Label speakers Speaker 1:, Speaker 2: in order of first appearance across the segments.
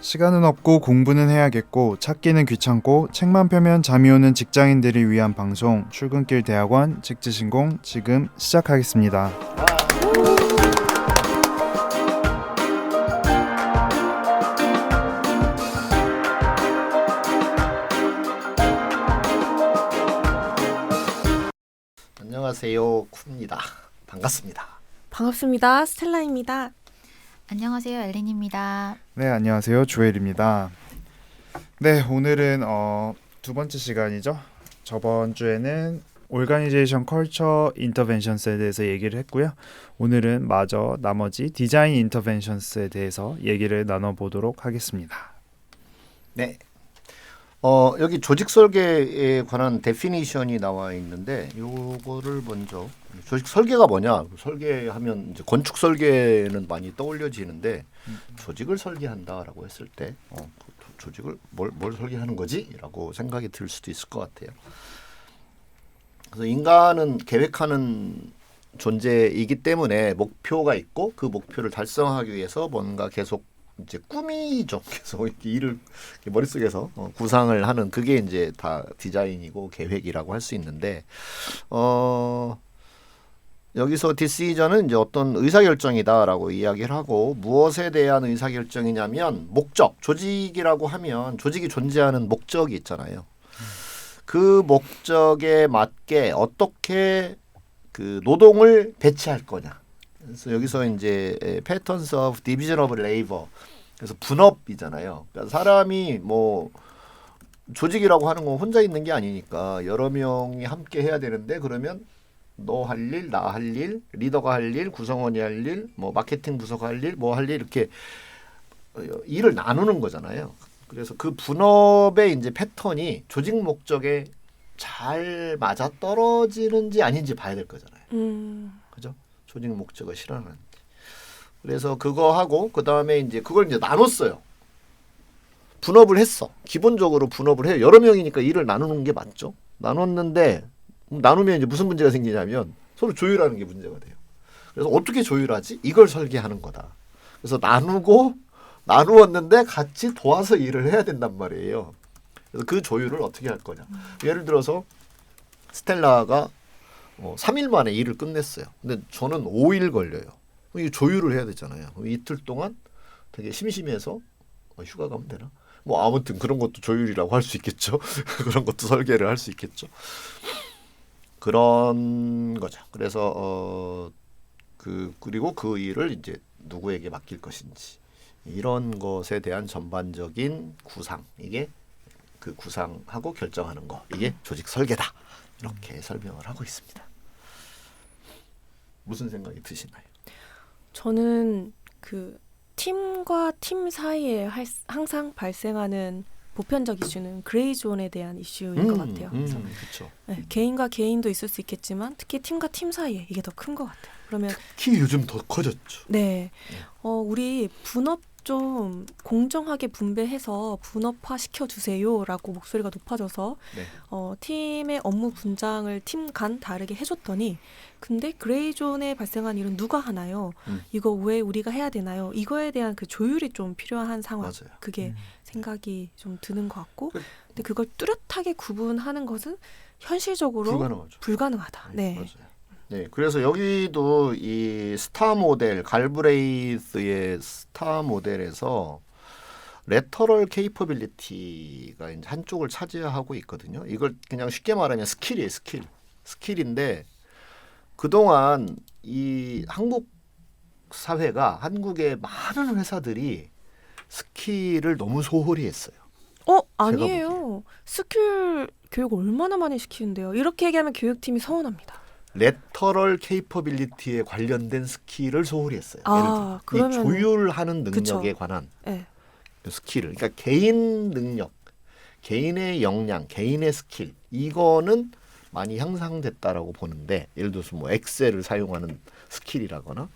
Speaker 1: 시간은 없고 공부는 해야겠고 찾기는 귀찮고 책만 펴면 잠이 오는 직장인들을 위한 방송 출근길 대학원 직지신공 지금 시작하겠습니다.
Speaker 2: 안녕하세요, 쿤입니다. 반갑습니다.
Speaker 3: 반갑습니다. 스텔라입니다.
Speaker 4: 안녕하세요, 엘린입니다.
Speaker 1: 네, 안녕하세요. 조엘입니다. 네, 오늘은 두 번째 시간이죠. 저번 주에는 오르가니제이션 컬처 인터벤션스에 대해서 얘기를 했고요. 오늘은 마저 나머지 디자인 인터벤션스에 대해서 얘기를 나눠보도록 하겠습니다.
Speaker 2: 네. 여기 조직 설계에 관한 데피니션이 나와 있는데 요거를 먼저 조직 설계가 뭐냐? 설계하면 이제 건축 설계는 많이 떠올려지는데 조직을 설계한다라고 했을 때 조직을 뭘 설계하는 거지라고 생각이 들 수도 있을 것 같아요. 그래서 인간은 계획하는 존재이기 때문에 목표가 있고 그 목표를 달성하기 위해서 뭔가 계속 이제 꿈이죠. 계속 이렇게 일을 이렇게 머릿속에서 구상을 하는 그게 이제 다 디자인이고 계획이라고 할 수 있는데 여기서 디시전은 이제 어떤 의사결정이다라고 이야기를 하고 무엇에 대한 의사결정이냐면 목적, 조직이라고 하면 조직이 존재하는 목적이 있잖아요. 그 목적에 맞게 어떻게 그 노동을 배치할 거냐. 그래서 여기서 이제 patterns of division of labor 그래서 분업이잖아요. 그러니까 사람이 뭐 조직이라고 하는 건 혼자 있는 게 아니니까 여러 명이 함께 해야 되는데 그러면 너 할 일, 나 할 일, 리더가 할 일, 구성원이 할 일, 뭐 마케팅 부서가 할 일, 뭐 할 일 이렇게 일을 나누는 거잖아요. 그래서 그 분업의 이제 패턴이 조직 목적에 잘 맞아 떨어지는지 아닌지 봐야 될 거잖아요. 그죠? 조직 목적을 실현하는지. 그래서 그거 하고 그 다음에 이제 그걸 이제 나눴어요. 분업을 했어. 기본적으로 분업을 해요. 여러 명이니까 일을 나누는 게 맞죠. 나눴는데 나누면 이제 무슨 문제가 생기냐면 서로 조율하는 게 문제가 돼요. 그래서 어떻게 조율하지? 이걸 설계하는 거다. 그래서 나누었는데 같이 도와서 일을 해야 된단 말이에요. 그래서 그 조율을 어떻게 할 거냐. 예를 들어서 스텔라가 3일 만에 일을 끝냈어요. 근데 저는 5일 걸려요. 이 조율을 해야 되잖아요. 이틀 동안 되게 심심해서 휴가 가면 되나? 뭐 아무튼 그런 것도 조율이라고 할 수 있겠죠. 그런 것도 설계를 할 수 있겠죠. 그런 거죠. 그래서 그리고 그 일을 이제 누구에게 맡길 것인지 이런 것에 대한 전반적인 구상 이게 그 구상하고 결정하는 거 이게 조직 설계다. 이렇게 설명을 하고 있습니다. 무슨 생각이 드시나요?
Speaker 3: 저는 그 팀과 팀 사이에 항상 발생하는 보편적 이슈는 그레이존에 대한 이슈인 것 같아요. 그래서
Speaker 2: 그렇죠.
Speaker 3: 네, 개인과 개인도 있을 수 있겠지만 특히 팀과 팀 사이에 이게 더 큰 것 같아요. 그러면
Speaker 2: 특히 요즘 더 커졌죠.
Speaker 3: 네, 우리 분업 좀 공정하게 분배해서 분업화 시켜주세요라고 목소리가 높아져서
Speaker 2: 네.
Speaker 3: 팀의 업무 분장을 팀 간 다르게 해줬더니 근데 그레이존에 발생한 일은 누가 하나요? 이거 왜 우리가 해야 되나요? 이거에 대한 그 조율이 좀 필요한 상황.
Speaker 2: 맞아요.
Speaker 3: 그게 생각이 좀 드는 것 같고 근데 그걸 뚜렷하게 구분하는 것은 현실적으로 불가능하다. 네.
Speaker 2: 맞아요. 네, 그래서 여기도 이 스타 모델 갈브레이스의 스타 모델에서 레터럴 케이퍼빌리티가 이제 한쪽을 차지하고 있거든요. 이걸 그냥 쉽게 말하면 스킬이에요, 스킬인데 그동안 이 한국 사회가 한국의 많은 회사들이 스킬을 너무 소홀히 했어요.
Speaker 3: 아니에요. 스킬 교육 얼마나 많이 시키는데요. 이렇게 얘기하면 교육팀이 서운합니다.
Speaker 2: 레터럴 케이퍼빌리티에 관련된 스킬을 소홀히 했어요. 예를 들어 이 조율하는 능력에 관한
Speaker 3: 네.
Speaker 2: 스킬을 그러니까 개인 능력, 개인의 역량, 개인의 스킬 이거는 많이 향상됐다라고 보는데 예를 들어서 뭐 엑셀을 사용하는 스킬이라거나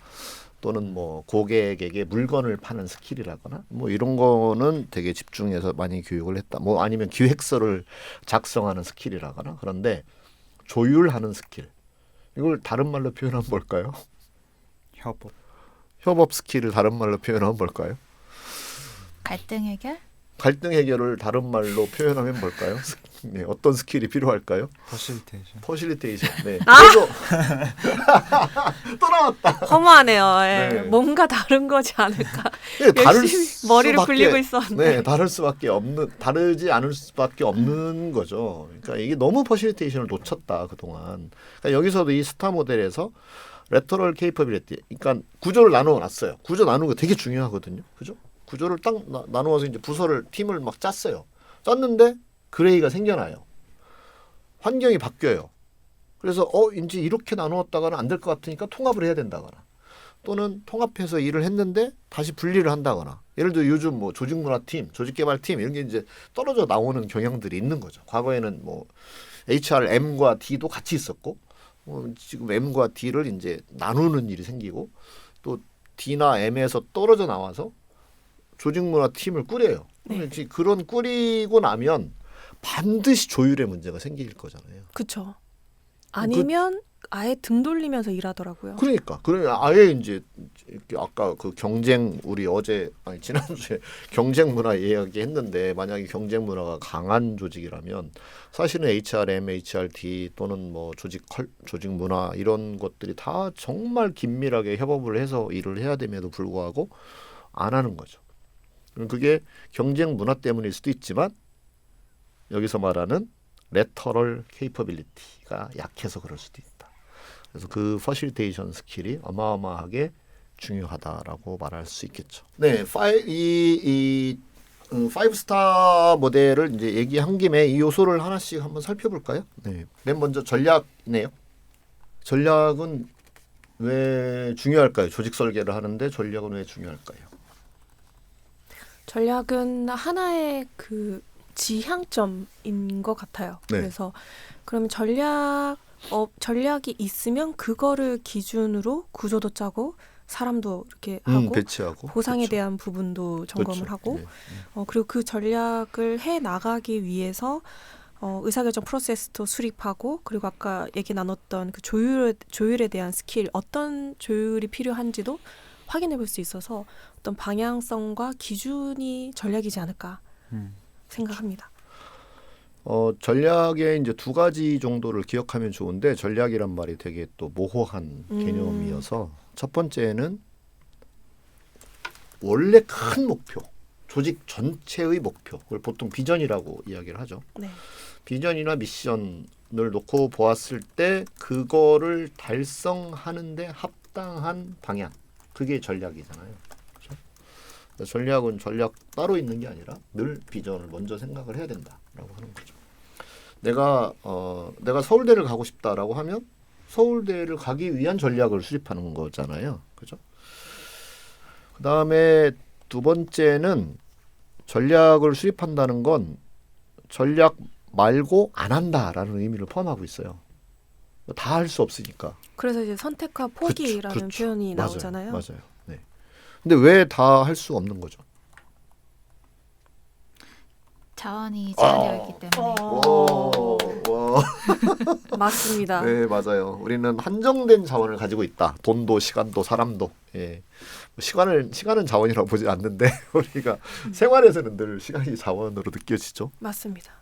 Speaker 2: 또는 뭐 고객에게 물건을 파는 스킬이라거나 뭐 이런 거는 되게 집중해서 많이 교육을 했다. 뭐 아니면 기획서를 작성하는 스킬이라거나 그런데 조율하는 스킬 이걸 다른 말로 표현하면 뭘까요? 협업 스킬을 다른 말로 표현하면 뭘까요?
Speaker 4: 갈등 해결?
Speaker 2: 갈등 해결을 다른 말로 표현하면 뭘까요? 네, 어떤 스킬이 필요할까요?
Speaker 1: 퍼실리테이션.
Speaker 2: 퍼실리테이션. 네. 그래서 또 나왔다.
Speaker 3: 허무하네요. 예.
Speaker 2: 네.
Speaker 3: 뭔가 다른 거지 않을까.
Speaker 2: 네,
Speaker 3: 열심히 머리를 굴리고 있었는데.
Speaker 2: 네, 다르지 않을 수밖에 없는 거죠. 그러니까 이게 너무 퍼실리테이션을 놓쳤다 그동안. 그러니까 여기서도 이 스타 모델에서 레터럴 케이퍼빌리티, 그러니까 구조를 나누어 놨어요. 구조 나누는 거 되게 중요하거든요. 그죠? 구조를 딱 나누어서 이제 부서를 팀을 막 짰어요. 짰는데 그레이가 생겨나요. 환경이 바뀌어요. 그래서 이제 이렇게 나누었다가는 안 될 것 같으니까 통합을 해야 된다거나 또는 통합해서 일을 했는데 다시 분리를 한다거나 예를 들어 요즘 뭐 조직문화팀, 조직개발팀 이런 게 이제 떨어져 나오는 경향들이 있는 거죠. 과거에는 뭐 HRM과 D도 같이 있었고 지금 M과 D를 이제 나누는 일이 생기고 또 D나 M에서 떨어져 나와서 조직문화팀을 꾸려요.
Speaker 3: 네.
Speaker 2: 그런 꾸리고 나면 반드시 조율의 문제가 생길 거잖아요.
Speaker 3: 그렇죠. 아니면 아예 등 돌리면서 일하더라고요.
Speaker 2: 그러니까 아예 이제 이렇게 아까 그 경쟁 우리 지난주에 경쟁 문화 이야기했는데 만약에 경쟁 문화가 강한 조직이라면 사실은 HRM, HRD 또는 뭐 조직 문화 이런 것들이 다 정말 긴밀하게 협업을 해서 일을 해야 됨에도 불구하고 안 하는 거죠. 그게 경쟁 문화 때문일 수도 있지만 여기서 말하는 레터럴 케이퍼빌리티가 약해서 그럴 수도 있다. 그래서 그 퍼실리테이션 스킬이 어마어마하게 중요하다라고 말할 수 있겠죠. 네, 파이브 스타 모델을 이제 얘기한 김에 이 요소를 하나씩 한번 살펴볼까요? 네, 맨 먼저 전략이네요. 전략은 왜 중요할까요? 조직 설계를 하는데 전략은 왜 중요할까요?
Speaker 3: 전략은 하나의 그 지향점인 것 같아요.
Speaker 2: 네.
Speaker 3: 그래서 그러면 전략이 있으면 그거를 기준으로 구조도 짜고 사람도 이렇게 하고
Speaker 2: 배치하고
Speaker 3: 보상에
Speaker 2: 그렇죠.
Speaker 3: 대한 부분도 점검을
Speaker 2: 그렇죠.
Speaker 3: 하고
Speaker 2: 네.
Speaker 3: 그리고 그 전략을 해 나가기 위해서 의사결정 프로세스도 수립하고 그리고 아까 얘기 나눴던 그 조율에 대한 스킬 어떤 조율이 필요한지도 확인해 볼 수 있어서 어떤 방향성과 기준이 전략이지 않을까 생각합니다.
Speaker 2: 전략의 이제 두 가지 정도를 기억하면 좋은데 전략이란 말이 되게 또 모호한 개념이어서 첫 번째는 원래 큰 목표, 조직 전체의 목표, 그걸 보통 비전이라고 이야기를 하죠.
Speaker 3: 네.
Speaker 2: 비전이나 미션을 놓고 보았을 때 그거를 달성하는데 합당한 방향, 그게 전략이잖아요. 그렇죠? 전략은 전략 따로 있는 게 아니라 늘 비전을 먼저 생각을 해야 된다라고 하는 거죠. 내가 서울대를 가고 싶다라고 하면 서울대를 가기 위한 전략을 수립하는 거잖아요. 그죠? 그다음에 두 번째는 전략을 수립한다는 건 전략 말고 안 한다라는 의미를 포함하고 있어요. 다 할 수 없으니까.
Speaker 3: 그래서 이제 선택과 포기라는
Speaker 2: 그렇죠.
Speaker 3: 표현이
Speaker 2: 맞아요.
Speaker 3: 나오잖아요.
Speaker 2: 맞아요. 네. 근데 왜 다 할 수 없는 거죠?
Speaker 4: 자원이 제한되어 있기 때문에.
Speaker 2: 와.
Speaker 3: 맞습니다.
Speaker 2: 네, 맞아요. 우리는 한정된 자원을 가지고 있다. 돈도, 시간도, 사람도. 예. 시간은 자원이라고 보지 않는데 우리가 생활에서는 늘 시간이 자원으로 느껴지죠.
Speaker 3: 맞습니다.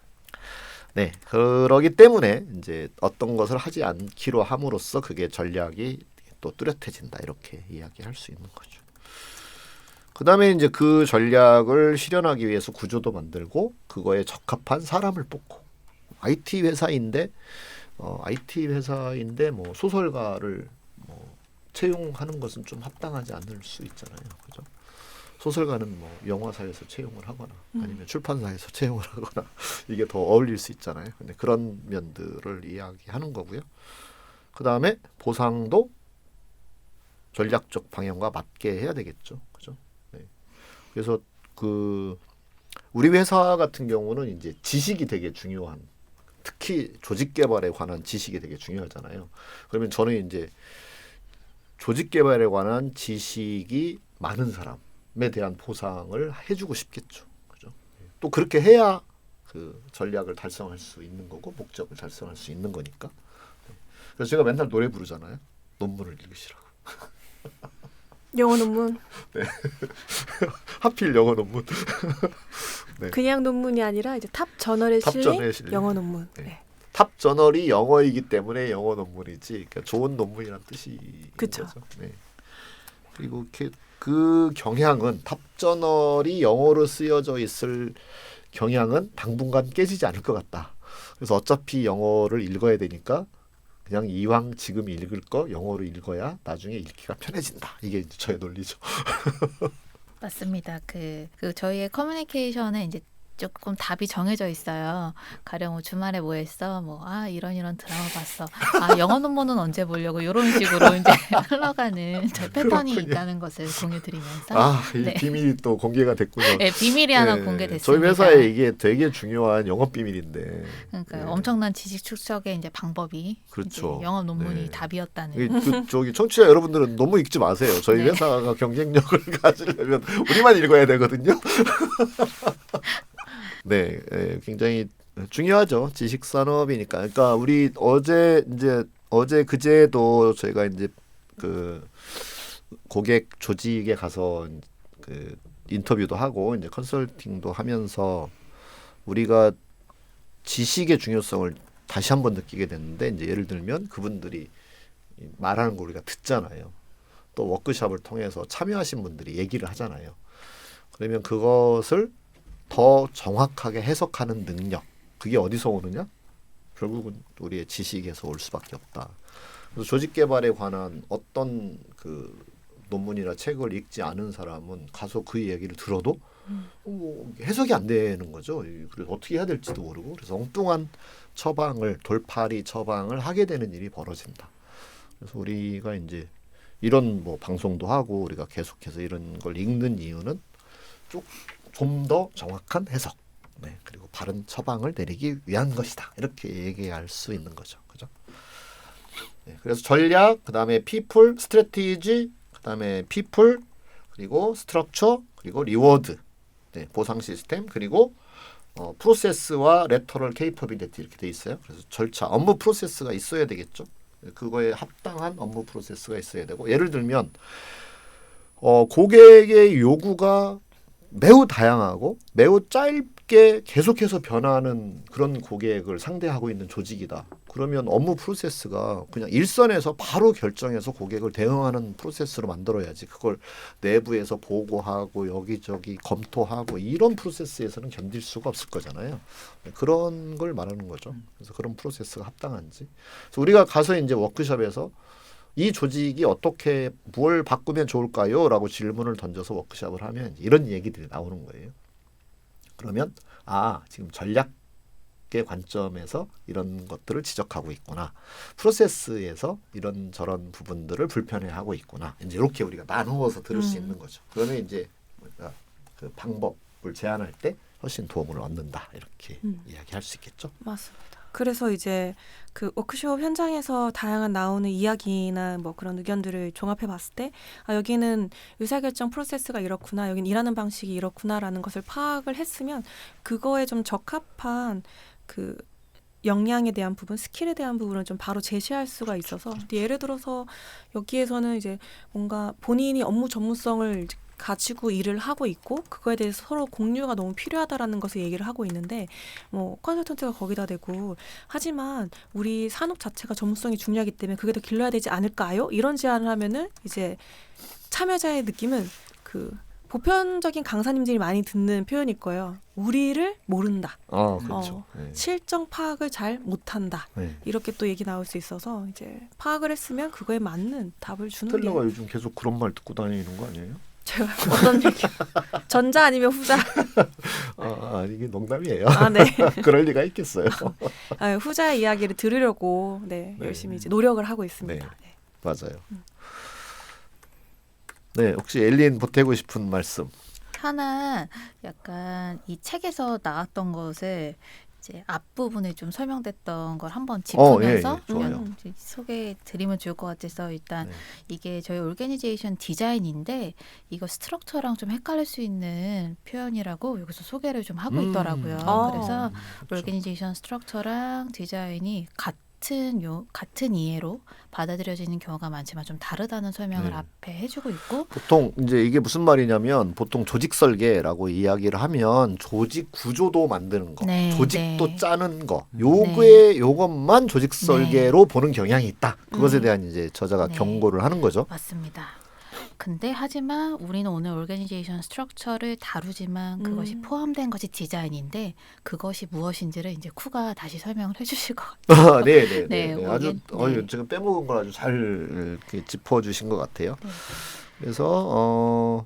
Speaker 2: 네, 그러기 때문에 이제 어떤 것을 하지 않기로 함으로써 그게 전략이 또 뚜렷해진다 이렇게 이야기할 수 있는 거죠. 그다음에 이제 그 전략을 실현하기 위해서 구조도 만들고 그거에 적합한 사람을 뽑고 IT 회사인데 뭐 소설가를 뭐 채용하는 것은 좀 합당하지 않을 수 있잖아요, 그죠? 소설가는 뭐 영화사에서 채용을 하거나 아니면 출판사에서 채용을 하거나 이게 더 어울릴 수 있잖아요. 근데 그런 면들을 이야기하는 거고요. 그 다음에 보상도 전략적 방향과 맞게 해야 되겠죠, 그죠? 네. 그래서 우리 회사 같은 경우는 이제 지식이 되게 중요한, 특히 조직 개발에 관한 지식이 되게 중요하잖아요. 그러면 저는 이제 조직 개발에 관한 지식이 많은 사람에 대한 보상을 해주고 싶겠죠. 그죠? 또 그렇게 해야 그 전략을 달성할 수 있는 거고 목적을 달성할 수 있는 거니까. 그래서 제가 맨날 노래 부르잖아요. 논문을 읽으시라고.
Speaker 3: 영어 논문
Speaker 2: 하필 영어 논문. 네.
Speaker 3: 그냥 논문이 아니라 이제 탑 저널에
Speaker 2: 탑
Speaker 3: 실린
Speaker 2: 저널에 실린.
Speaker 3: 영어 논문.
Speaker 2: 네.
Speaker 3: 네.
Speaker 2: 탑 저널이 영어이기 때문에 영어 논문이지. 그러니까 좋은 논문이란 뜻이
Speaker 3: 그쵸.
Speaker 2: 거죠. 네. 그리고 그 경향은 탑 저널이 영어로 쓰여져 있을 경향은 당분간 깨지지 않을 것 같다. 그래서 어차피 영어를 읽어야 되니까 그냥 이왕 지금 읽을 거 영어로 읽어야 나중에 읽기가 편해진다. 이게 이제 저의 논리죠.
Speaker 4: 맞습니다. 그 저희의 커뮤니케이션에 이제 조금 답이 정해져 있어요. 가령 뭐 주말에 뭐 했어? 뭐 이런 드라마 봤어. 영어 논문은 언제 보려고 이런 식으로 이제 흘러가는 저 패턴이
Speaker 2: 그렇군요.
Speaker 4: 있다는 것을 공유드리면서
Speaker 2: 이
Speaker 4: 네.
Speaker 2: 비밀이 또 공개가 됐군요.
Speaker 4: 네, 비밀이 하나
Speaker 2: 네,
Speaker 4: 공개됐습니다.
Speaker 2: 저희 회사에 이게 되게 중요한 영업 비밀인데.
Speaker 4: 그러니까
Speaker 2: 네.
Speaker 4: 엄청난 지식 축적의 이제 방법이
Speaker 2: 그렇죠.
Speaker 4: 이제 영어 논문이
Speaker 2: 네.
Speaker 4: 답이었다는.
Speaker 2: 저기 청취자 여러분들은 너무 읽지 마세요. 저희
Speaker 4: 네.
Speaker 2: 회사가 경쟁력을 가지려면 우리만 읽어야 되거든요. 네, 굉장히 중요하죠. 지식 산업이니까. 그러니까 우리 어제 그제도 저희가 이제 그 고객 조직에 가서 그 인터뷰도 하고 이제 컨설팅도 하면서 우리가 지식의 중요성을 다시 한번 느끼게 됐는데 이제 예를 들면 그분들이 말하는 거 우리가 듣잖아요. 또 워크숍을 통해서 참여하신 분들이 얘기를 하잖아요. 그러면 그것을 더 정확하게 해석하는 능력, 그게 어디서 오느냐? 결국은 우리의 지식에서 올 수밖에 없다. 그래서 조직 개발에 관한 어떤 그 논문이나 책을 읽지 않은 사람은 가서 그 얘기를 들어도 해석이 안 되는 거죠. 그래서 어떻게 해야 될지도 모르고 그래서 엉뚱한 돌팔이 처방을 하게 되는 일이 벌어진다. 그래서 우리가 이제 이런 뭐 방송도 하고 우리가 계속해서 이런 걸 읽는 이유는 좀 더 정확한 해석, 그리고 바른 처방을 내리기 위한 것이다. 이렇게 얘기할 수 있는 거죠. 그죠? 그래서 전략, 그다음에 people, strategy, 그다음에 people, 그리고 structure, 그리고 reward, 보상 시스템, 그리고 프로세스와 레터럴 케이퍼빌리티 이렇게 돼 있어요. 그래서 절차, 업무 프로세스가 있어야 되겠죠. 그거에 합당한 업무 프로세스가 있어야 되고, 예를 들면 고객의 요구가 매우 다양하고 매우 짧게 계속해서 변하는 그런 고객을 상대하고 있는 조직이다. 그러면 업무 프로세스가 그냥 일선에서 바로 결정해서 고객을 대응하는 프로세스로 만들어야지. 그걸 내부에서 보고하고 여기저기 검토하고 이런 프로세스에서는 견딜 수가 없을 거잖아요. 그런 걸 말하는 거죠. 그래서 그런 프로세스가 합당한지. 그래서 우리가 가서 이제 워크숍에서 이 조직이 어떻게 뭘 바꾸면 좋을까요? 라고 질문을 던져서 워크숍을 하면 이런 얘기들이 나오는 거예요. 그러면 지금 전략의 관점에서 이런 것들을 지적하고 있구나. 프로세스에서 이런 저런 부분들을 불편해하고 있구나. 이제 이렇게 우리가 나누어서 들을 수 있는 거죠. 그러면 이제 그 방법을 제안할 때 훨씬 도움을 얻는다. 이렇게 이야기할 수 있겠죠.
Speaker 3: 맞습니다. 그래서 이제 그 워크숍 현장에서 다양한 나오는 이야기나 뭐 그런 의견들을 종합해 봤을 때 여기는 의사결정 프로세스가 이렇구나, 여긴 일하는 방식이 이렇구나라는 것을 파악을 했으면 그거에 좀 적합한 그 역량에 대한 부분, 스킬에 대한 부분을 좀 바로 제시할 수가 있어서 예를 들어서 여기에서는 이제 뭔가 본인이 업무 전문성을 가지고 일을 하고 있고 그거에 대해서 서로 공유가 너무 필요하다라는 것을 얘기를 하고 있는데 뭐 컨설턴트가 거기다 대고 하지만 우리 산업 자체가 전문성이 중요하기 때문에 그게 더 길러야 되지 않을까요? 이런 제안을 하면은 이제 참여자의 느낌은 그 보편적인 강사님들이 많이 듣는 표현일 거예요. 우리를 모른다.
Speaker 2: 그렇죠.
Speaker 3: 실정 파악을 잘 못한다. 이렇게 또 얘기 나올 수 있어서 이제 파악을 했으면 그거에 맞는 답을 주는 게.
Speaker 2: 스텔라가 요즘 계속 그런 말 듣고 다니는 거 아니에요?
Speaker 3: 제가 어떤 얘기? 전자 아니면 후자?
Speaker 2: 이게 농담이에요.
Speaker 3: 네.
Speaker 2: 그럴 리가 있겠어요.
Speaker 3: 후자의 이야기를 들으려고 열심히 이제 노력을 하고 있습니다.
Speaker 2: 네. 맞아요. 네, 혹시 엘린 보태고 싶은 말씀?
Speaker 4: 하나 약간 이 책에서 나왔던 것을 이제 앞부분에 좀 설명됐던 걸 한번 짚으면서
Speaker 2: 좋아요.
Speaker 4: 소개해 드리면 좋을 것 같아서 일단 이게 저희 오르게니제이션 디자인인데 이거 스트럭처랑 좀 헷갈릴 수 있는 표현이라고 여기서 소개를 좀 하고 있더라고요. 그래서
Speaker 2: 그렇죠.
Speaker 4: 오르게니제이션 스트럭처랑 디자인이 같은 이해로 받아들여지는 경우가 많지만 좀 다르다는 설명을
Speaker 2: 네.
Speaker 4: 앞에 해주고 있고
Speaker 2: 보통 이제 이게 무슨 말이냐면 보통 조직 설계라고 이야기를 하면 조직 구조도 만드는 거,
Speaker 4: 네,
Speaker 2: 조직도
Speaker 4: 네.
Speaker 2: 짜는 거, 요것만 조직 설계로 보는 경향이 있다. 그것에
Speaker 3: 음.
Speaker 2: 대한 이제 저자가
Speaker 4: 네.
Speaker 2: 경고를 하는 거죠.
Speaker 4: 맞습니다. 근데 하지만 우리는 오늘 오르가니제이션 스트럭처를 다루지만 그것이 포함된 것이 디자인인데 그것이 무엇인지를 이제 쿠가 다시 설명을 해주실 것 같아요.
Speaker 2: 네.
Speaker 4: 네,
Speaker 2: 아주
Speaker 4: 네.
Speaker 2: 지금 빼먹은 걸 아주 잘 이렇게 짚어주신 것 같아요.
Speaker 4: 네.
Speaker 2: 그래서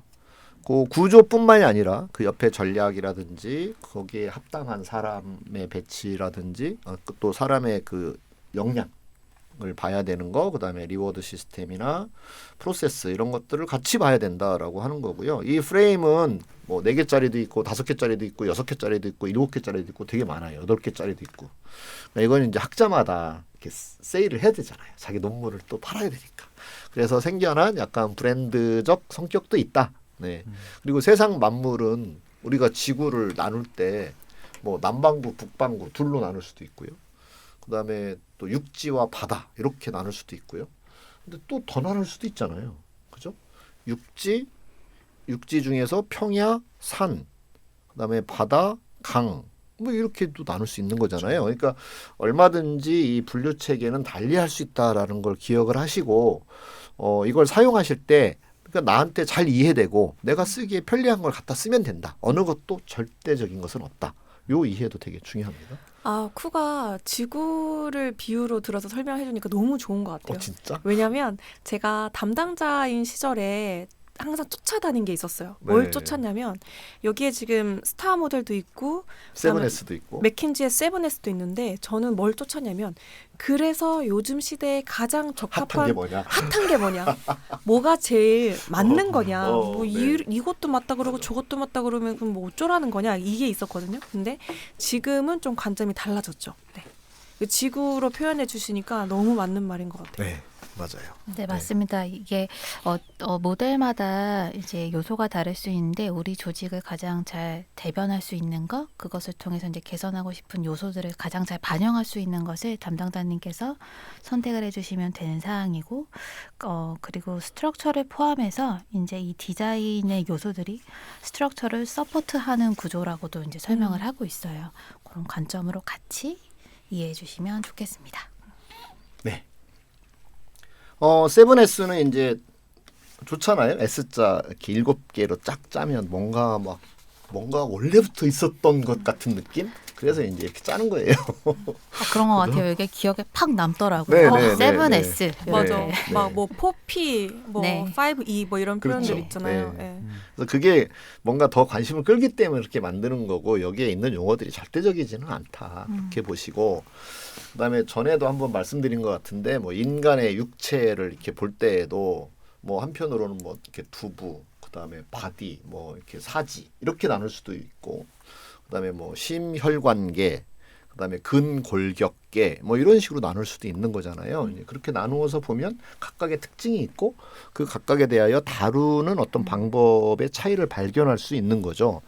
Speaker 2: 그 구조뿐만이 아니라 그 옆에 전략이라든지 거기에 합당한 사람의 배치라든지 또 사람의 그 역량을 봐야 되는 거, 그다음에 리워드 시스템이나 프로세스 이런 것들을 같이 봐야 된다라고 하는 거고요. 이 프레임은 뭐 4개짜리도 있고 5개짜리도 있고 6개짜리도 있고 7개짜리도 있고 되게 많아요. 8개짜리도 있고. 그러니까 이건 이제 학자마다 이렇게 세일을 해야 되잖아요. 자기 논문을 또 팔아야 되니까. 그래서 생겨난 약간 브랜드적 성격도 있다. 네. 그리고 세상 만물은 우리가 지구를 나눌 때 뭐 남반구, 북반구 둘로 나눌 수도 있고요. 그다음에 또 육지와 바다 이렇게 나눌 수도 있고요. 근데 또 더 나눌 수도 있잖아요. 그죠? 육지 중에서 평야, 산, 그다음에 바다, 강, 뭐 이렇게도 나눌 수 있는 거잖아요. 그러니까 얼마든지 이 분류 체계는 달리할 수 있다라는 걸 기억을 하시고 이걸 사용하실 때 그러니까 나한테 잘 이해되고 내가 쓰기에 편리한 걸 갖다 쓰면 된다. 어느 것도 절대적인 것은 없다. 요 이해도 되게 중요합니다.
Speaker 3: 아, 쿠가 지구를 비유로 들어서 설명해 주니까 너무 좋은 것 같아요.
Speaker 2: 진짜?
Speaker 3: 왜냐면 제가 담당자인 시절에 항상 쫓아다닌 게 있었어요. 뭘
Speaker 2: 네.
Speaker 3: 쫓았냐면 여기에 지금 스타 모델도 있고 그다음에
Speaker 2: 7S도 있고.
Speaker 3: 맥킨지의 7S도 있는데 저는 뭘 쫓았냐면 그래서 요즘 시대에 가장
Speaker 2: 핫한 게
Speaker 3: 적합한
Speaker 2: 뭐냐?
Speaker 3: 핫한 게 뭐냐? 뭐가 제일 맞는 거냐? 뭐
Speaker 2: 네.
Speaker 3: 이것도 맞다 그러고 저것도 맞다 그러면 그럼 뭐 어쩌라는 거냐? 이게 있었거든요. 근데 지금은 좀 관점이 달라졌죠. 네. 그 지구로 표현해 주시니까 너무 맞는 말인 것 같아요.
Speaker 2: 네, 맞아요.
Speaker 4: 네, 맞습니다. 이게 모델마다 이제 요소가 다를 수 있는데 우리 조직을 가장 잘 대변할 수 있는 것, 그것을 통해서 이제 개선하고 싶은 요소들을 가장 잘 반영할 수 있는 것을 담당자님께서 선택을 해주시면 되는 사항이고, 그리고 스트럭처를 포함해서 이제 이 디자인의 요소들이 스트럭처를 서포트하는 구조라고도 이제 설명을 하고 있어요. 그런 관점으로 같이 이해해 주시면 좋겠습니다.
Speaker 2: 네. 7S는 이제 좋잖아요. S자 이렇게 7개로 쫙 짜면 뭔가 원래부터 있었던 것 같은 느낌? 그래서 이제 이렇게 짜는 거예요.
Speaker 4: 그런 것 같아요. 이게 기억에 팍 남더라고요.
Speaker 2: 네,
Speaker 4: 7S.
Speaker 3: 맞아.
Speaker 2: 네.
Speaker 3: 막 뭐 4P, 뭐
Speaker 4: 네.
Speaker 3: 5E 뭐 이런
Speaker 2: 그렇죠.
Speaker 3: 표현들 있잖아요.
Speaker 2: 네.
Speaker 3: 예.
Speaker 2: 그래서 그게 뭔가 더 관심을 끌기 때문에 그렇게 만드는 거고 여기에 있는 용어들이 절대적이지는 않다. 그렇게 보시고 그다음에 전에도 한번 말씀드린 것 같은데 뭐 인간의 육체를 이렇게 볼 때에도 뭐 한편으로는 뭐 이렇게 두부, 그다음에 바디, 뭐 이렇게 사지 이렇게 나눌 수도 있고 그다음에 뭐 심혈관계, 그다음에 근골격계 뭐 이런 식으로 나눌 수도 있는 거잖아요. 이제 그렇게 나누어서 보면 각각의 특징이 있고 그 각각에 대하여 다루는 어떤 방법의 차이를 발견할 수 있는 거죠.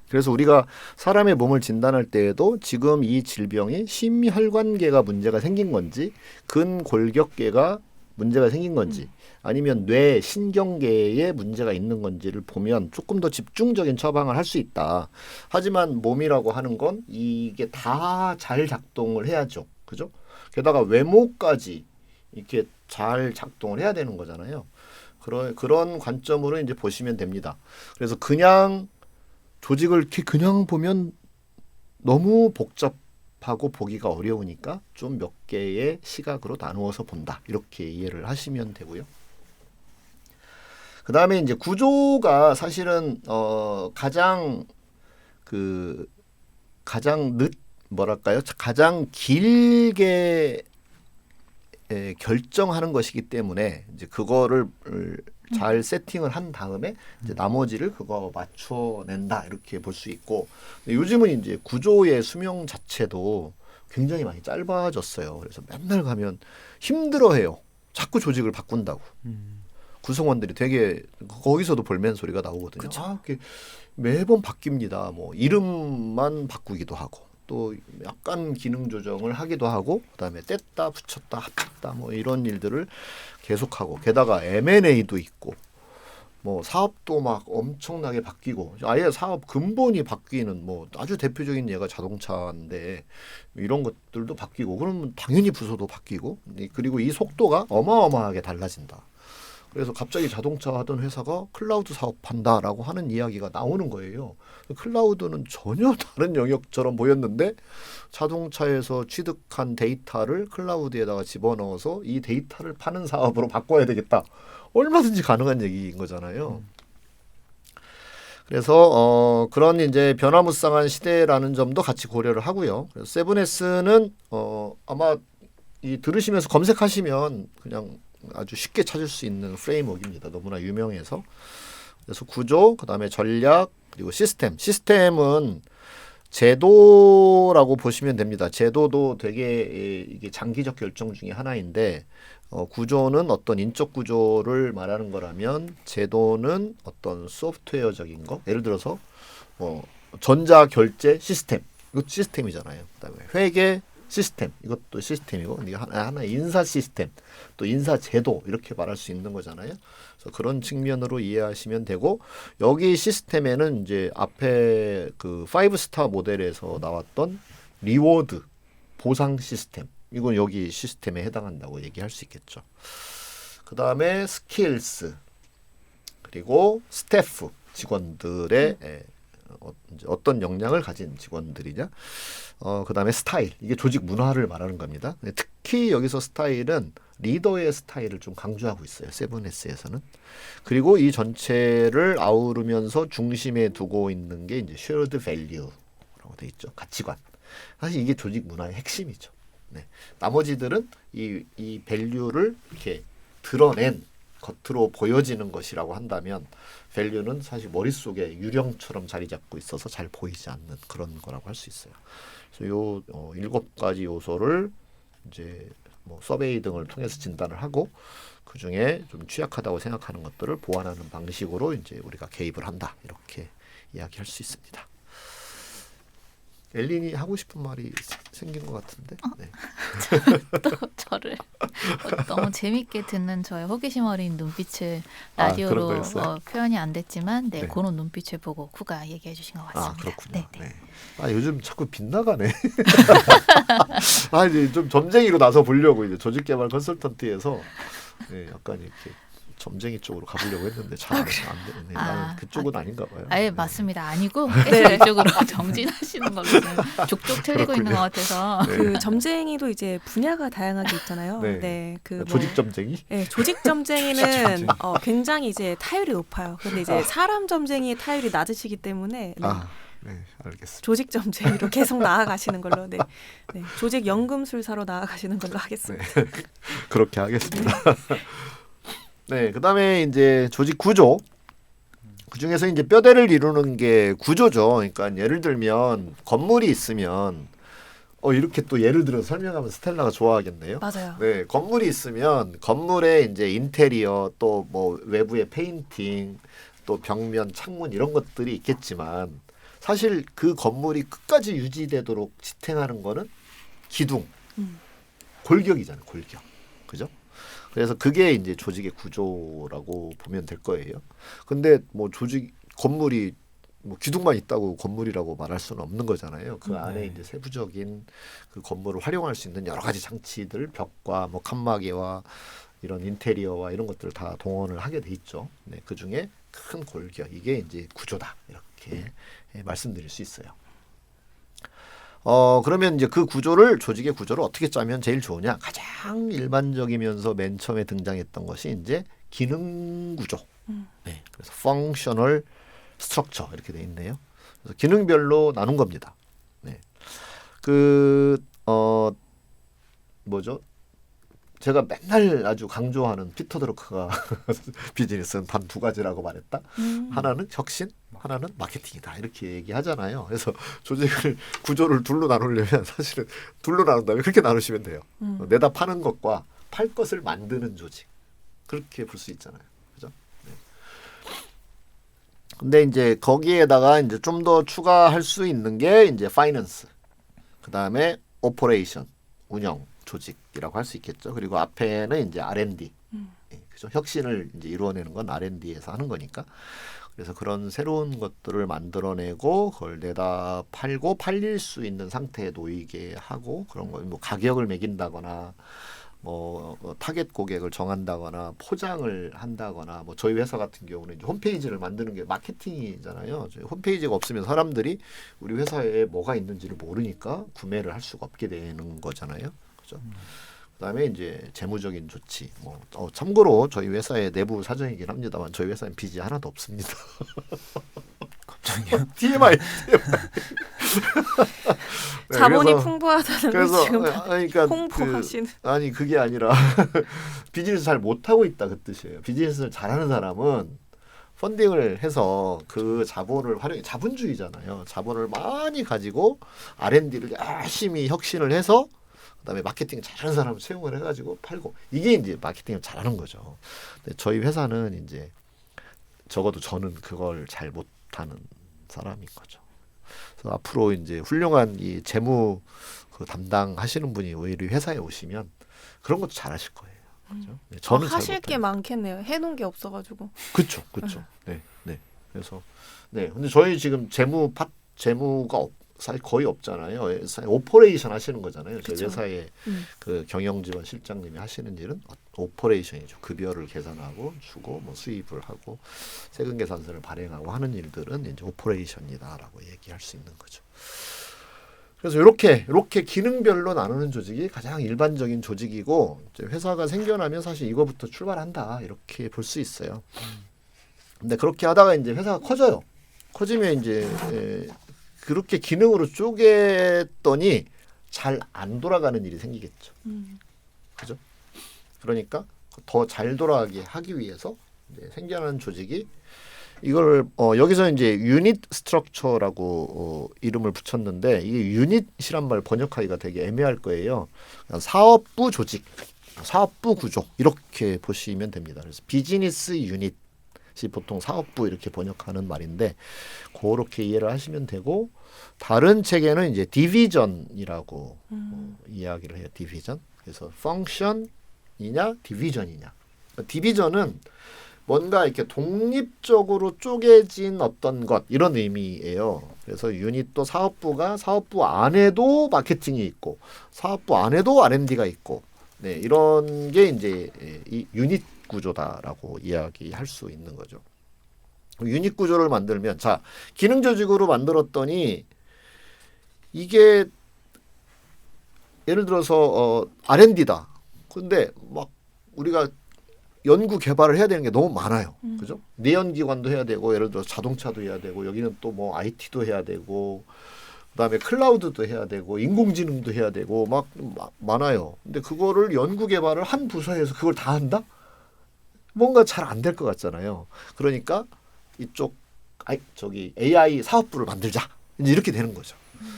Speaker 2: 그래서 우리가 사람의 몸을 진단할 때에도 지금 이 질병이 심혈관계가 문제가 생긴 건지 근골격계가 문제가 생긴 건지 아니면 뇌 신경계에 문제가 있는 건지를 보면 조금 더 집중적인 처방을 할 수 있다. 하지만 몸이라고 하는 건 이게 다 잘 작동을 해야죠. 그죠? 게다가 외모까지 이렇게 잘 작동을 해야 되는 거잖아요. 그런 관점으로 이제 보시면 됩니다. 그래서 그냥 조직을 이렇게 그냥 보면 너무 복잡하고 보기가 어려우니까 좀 몇 개의 시각으로 나누어서 본다. 이렇게 이해를 하시면 되고요. 그 다음에 이제 구조가 사실은 가장 길게 결정하는 것이기 때문에 이제 그거를 잘 세팅을 한 다음에 이제 나머지를 그거 맞춰낸다 이렇게 볼 수 있고 요즘은 이제 구조의 수명 자체도 굉장히 많이 짧아졌어요. 그래서 맨날 가면 힘들어해요. 자꾸 조직을 바꾼다고. 구성원들이 되게 거기서도 볼멘 소리가 나오거든요. 이렇게 매번 바뀝니다. 뭐 이름만 바꾸기도 하고 또 약간 기능 조정을 하기도 하고 그다음에 뗐다 붙였다 합쳤다 뭐 이런 일들을 계속하고 게다가 M&A도 있고 뭐 사업도 막 엄청나게 바뀌고 아예 사업 근본이 바뀌는 뭐 아주 대표적인 예가 자동차인데 이런 것들도 바뀌고 그러면 당연히 부서도 바뀌고 그리고 이 속도가 어마어마하게 달라진다. 그래서 갑자기 자동차 하던 회사가 클라우드 사업한다라고 하는 이야기가 나오는 거예요. 클라우드는 전혀 다른 영역처럼 보였는데 자동차에서 취득한 데이터를 클라우드에다가 집어넣어서 이 데이터를 파는 사업으로 바꿔야 되겠다. 얼마든지 가능한 얘기인 거잖아요. 그래서 그런 이제 변화무쌍한 시대라는 점도 같이 고려를 하고요. 그래서 세븐S는 아마 이 들으시면서 검색하시면 그냥 아주 쉽게 찾을 수 있는 프레임워크입니다. 너무나 유명해서. 그래서 구조, 그다음에 전략, 그리고 시스템. 시스템은 제도라고 보시면 됩니다. 제도도 되게 이게 장기적 결정 중에 하나인데 구조는 어떤 인적 구조를 말하는 거라면 제도는 어떤 소프트웨어적인 거. 예를 들어서 전자 결제 시스템. 이것도 시스템이잖아요. 그다음에 회계 시스템 이것도 시스템이고 이게 하나 인사 시스템 또 인사 제도 이렇게 말할 수 있는 거잖아요. 그래서 그런 측면으로 이해하시면 되고 여기 시스템에는 이제 앞에 그 5스타 모델에서 나왔던 리워드 보상 시스템 이건 여기 시스템에 해당한다고 얘기할 수 있겠죠. 그 다음에 스킬스 그리고 스태프 직원들의 이제 어떤 역량을 가진 직원들이냐. 그 다음에 스타일. 이게 조직 문화를 말하는 겁니다. 특히 여기서 스타일은 리더의 스타일을 좀 강조하고 있어요. 세븐S에서는. 그리고 이 전체를 아우르면서 중심에 두고 있는 게 이제 shared value라고 돼 있죠. 가치관. 사실 이게 조직 문화의 핵심이죠. 네. 나머지들은 이 value를 이렇게 드러낸 겉으로 보여지는 것이라고 한다면 밸류는 사실 머릿속에 유령처럼 자리 잡고 있어서 잘 보이지 않는 그런 거라고 할 수 있어요. 그래서 요 7가지 요소를 이제 뭐 서베이 등을 통해서 진단을 하고 그 중에 좀 취약하다고 생각하는 것들을 보완하는 방식으로 이제 우리가 개입을 한다. 이렇게 이야기할 수 있습니다. 엘린이 하고 싶은 말이 생긴 것 같은데. 네.
Speaker 4: 또 저를 너무 재밌게 듣는 저의 호기심 어린 눈빛을 라디오로
Speaker 2: 그런 거였어요?
Speaker 4: 표현이 안 됐지만
Speaker 2: 네.
Speaker 4: 그런 눈빛을 보고 쿠가 얘기해 주신 것 같습니다.
Speaker 2: 그렇군요.
Speaker 4: 네.
Speaker 2: 네. 요즘 자꾸 빗나가네. 이제 좀 점쟁이로 나서 보려고 이제 조직개발 컨설턴트에서 약간 이렇게 점쟁이 쪽으로 가보려고 했는데 잘 안 되네. 나는 그쪽은 아닌가 봐요.
Speaker 4: 아예 맞습니다. 아니고 계속 이쪽으로 정진하시는 걸로 족족 틀리고 있는 것 같아서.
Speaker 3: 그 점쟁이도 이제 분야가 다양하게 있잖아요.
Speaker 2: 네.
Speaker 3: 네, 그
Speaker 2: 조직 점쟁이?
Speaker 3: 네, 조직 점쟁이는 굉장히 이제 타율이 높아요. 근데 이제 사람 점쟁이의 타율이 낮으시기 때문에 네.
Speaker 2: 네, 알겠습니다.
Speaker 3: 조직 점쟁이로 계속 나아가시는 걸로, 네, 조직 연금술사로 나아가시는 걸로 하겠습니다.
Speaker 2: 네. 그렇게 하겠습니다. 네, 그다음에 이제 조직 구조. 그 중에서 이제 뼈대를 이루는 게 구조죠. 그러니까 예를 들면 건물이 있으면 이렇게 또 예를 들어 설명하면 스텔라가 좋아하겠네요.
Speaker 3: 맞아요.
Speaker 2: 네, 건물이 있으면 건물에 이제 인테리어 또 뭐 외부의 페인팅 또 벽면 창문 이런 것들이 있겠지만 사실 그 건물이 끝까지 유지되도록 지탱하는 거는 기둥, 골격이잖아요. 골격, 그죠? 그래서 그게 이제 조직의 구조라고 보면 될 거예요. 근데 뭐 조직 건물이 뭐 기둥만 있다고 건물이라고 말할 수는 없는 거잖아요. 그 안에 이제 세부적인 그 건물을 활용할 수 있는 여러 가지 장치들, 벽과 뭐 칸막이와 이런 인테리어와 이런 것들을 다 동원을 하게 돼 있죠. 네, 그 중에 큰 골격 이게 이제 구조다 이렇게 말씀드릴 수 있어요. 그러면 이제 그 구조를 조직의 구조를 어떻게 짜면 제일 좋으냐? 가장 일반적이면서 맨 처음에 등장했던 것이 이제 기능 구조. 네, 그래서 functional structure 이렇게 돼 있네요. 그래서 기능별로 나눈 겁니다. 네, 뭐죠? 제가 맨날 아주 강조하는 피터 드러크가 비즈니스는 단 2가지라고 말했다. 하나는 혁신, 하나는 마케팅이다. 이렇게 얘기하잖아요. 그래서 조직을 구조를 둘로 나누려면 사실은 둘로 나눈 다음에 그렇게 나누시면 돼요. 내다 파는 것과 팔 것을 만드는 조직. 그렇게 볼 수 있잖아요. 그죠? 네. 근데 이제 거기에다가 이제 좀 더 추가할 수 있는 게 이제 파이낸스. 그다음에 오퍼레이션, 운영, 조직이라고 할 수 있겠죠. 그리고 앞에는 이제 R&D. 예, 그죠? 혁신을 이제 이루어내는 건 R&D에서 하는 거니까. 그래서 그런 새로운 것들을 만들어내고 그걸 내다 팔고 팔릴 수 있는 상태에 놓이게 하고 그런 거 뭐 가격을 매긴다거나 뭐 타겟 고객을 정한다거나 포장을 한다거나 뭐 저희 회사 같은 경우는 이제 홈페이지를 만드는 게 마케팅이잖아요. 저희 홈페이지가 없으면 사람들이 우리 회사에 뭐가 있는지를 모르니까 구매를 할 수가 없게 되는 거잖아요. 그죠? 그다음에 이제 재무적인 조치. 뭐 참고로 저희 회사의 내부 사정이긴 합니다만 저희 회사는 빚이 하나도 없습니다.
Speaker 1: 갑자기요?
Speaker 2: TMI. 네,
Speaker 3: 자본이 풍부하다는 걸
Speaker 2: 그래서
Speaker 3: 지금
Speaker 2: 그러니까
Speaker 3: 홍보하시는.
Speaker 2: 아니 그게 아니라 비즈니스 잘 못하고 있다 그 뜻이에요. 비즈니스를 잘하는 사람은 펀딩을 해서 그 자본을 활용해 자본주의잖아요. 자본을 많이 가지고 R&D를 열심히 혁신을 해서 그다음에 마케팅 잘하는 사람을 채용을 해가지고 팔고 이게 이제 마케팅을 잘하는 거죠. 근데 저희 회사는 이제 적어도 저는 그걸 잘 못하는 사람인 거죠. 그래서 앞으로 이제 훌륭한 이 재무 그 담당하시는 분이 오히려 회사에 오시면 그런 것도 잘하실 거예요. 그죠? 네, 저는 잘
Speaker 3: 하실 게
Speaker 2: 못합니다.
Speaker 3: 많겠네요. 해놓은 게 없어가지고.
Speaker 2: 그렇죠, 그렇죠. 네, 네. 그래서 네, 근데 저희 지금 재무가 사실 거의 없잖아요. 오퍼레이션 하시는 거잖아요. 저희
Speaker 3: 그쵸.
Speaker 2: 회사의
Speaker 3: 음.
Speaker 2: 그 경영지원 실장님이 하시는 일은 오퍼레이션이죠. 급여를 계산하고 주고 뭐 수입을 하고 세금 계산서를 발행하고 하는 일들은 이제 오퍼레이션이다라고 얘기할 수 있는 거죠. 그래서 이렇게 기능별로 나누는 조직이 가장 일반적인 조직이고 이제 회사가 생겨나면 사실 이거부터 출발한다 이렇게 볼 수 있어요. 근데 그렇게 하다가 이제 회사가 커져요. 커지면 이제 그렇게 기능으로 쪼갰더니 잘 안 돌아가는 일이 생기겠죠. 그죠? 그러니까 더 잘 돌아가게 하기 위해서 이제 생겨나는 조직이 이걸 여기서 이제 유닛 스트럭처라고 이름을 붙였는데 이게 유닛이란 말 번역하기가 되게 애매할 거예요. 사업부 조직, 사업부 구조 이렇게 보시면 됩니다. 그래서 비즈니스 유닛 보통 사업부 이렇게 번역하는 말인데 그렇게 이해를 하시면 되고 다른 책에는 이제 디비전이라고 이야기를 해요. 디비전. 그래서 펑션이냐 디비전이냐. 디비전은 뭔가 이렇게 독립적으로 쪼개진 어떤 것 이런 의미예요. 그래서 유닛도 사업부가 사업부 안에도 마케팅이 있고 사업부 안에도 R&D가 있고 네, 이런 게 이제 이 유닛 구조다라고 이야기할 수 있는 거죠. 유닛 구조를 만들면 자 기능 조직으로 만들었더니 이게 예를 들어서 R&D다. 근데 막 우리가 연구 개발을 해야 되는 게 너무 많아요. 그죠? 내연기관도 해야 되고 예를 들어 자동차도 해야 되고 여기는 또 뭐 IT도 해야 되고 그다음에 클라우드도 해야 되고 인공지능도 해야 되고 막 많아요. 근데 그거를 연구 개발을 한 부서에서 그걸 다 한다? 뭔가 잘 안 될 것 같잖아요. 그러니까 이쪽 저기 AI 사업부를 만들자. 이제 이렇게 되는 거죠.